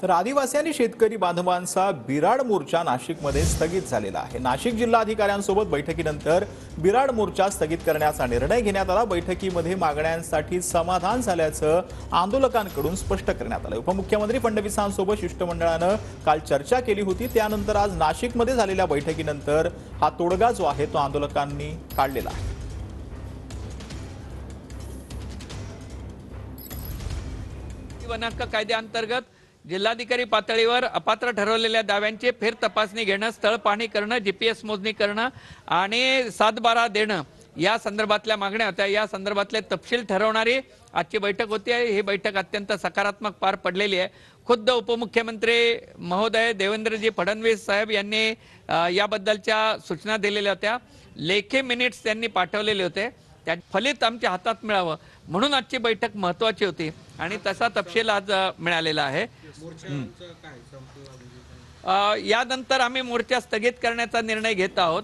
तर आदिवासी आणि शेतकरी बांधवांचा बिराड मोर्चा नाशिकमध्ये स्थगित झालेला आहे। नाशिक जिल्हाधिकाऱ्यांसोबत बैठकीनंतर बिराड मोर्चा स्थगित करण्याचा निर्णय घेण्यात आला। बैठकीमध्ये मागण्यांसाठी समाधान झाल्याचं आंदोलकांकडून स्पष्ट करण्यात आलं। उपमुख्यमंत्री फडणवीसांसोबत शिष्टमंडळानं काल चर्चा केली होती। त्यानंतर आज नाशिकमध्ये झालेल्या बैठकीनंतर हा तोडगा जो आहे तो आंदोलकांनी काढलेला आहे। वन हक्क कायद्याअंतर्गत जिल्हाधिकारी पातळीवर अपात्र ठरवलेल्या दाव्यांची फेर तपासणी घेणं, स्थळ पाहणी करणं, जीपीएस मोजणी करणं आणि 7/12 देणं या संदर्भातल्या मागण्या होत्या। या संदर्भातले तपशील ठरवणारी आजची बैठक होती। ही बैठक अत्यंत सकारात्मक पार पडलेली आहे। खुद्द उपमुख्यमंत्री महोदय देवेंद्रजी फडणवीस साहेब यांनी याबद्दलच्या सूचना दिलेल्या होत्या। लेखी मिनिट्स त्यांनी पाठवलेले होते। त्या फलित आमच्या हातात मिळावं म्हणून आजची बैठक महत्त्वाची होती आणि तसा तपशील आज मिळालेला आहे। यानंतर आम्ही मोर्चा स्थगित करण्याचा निर्णय घेत आहोत।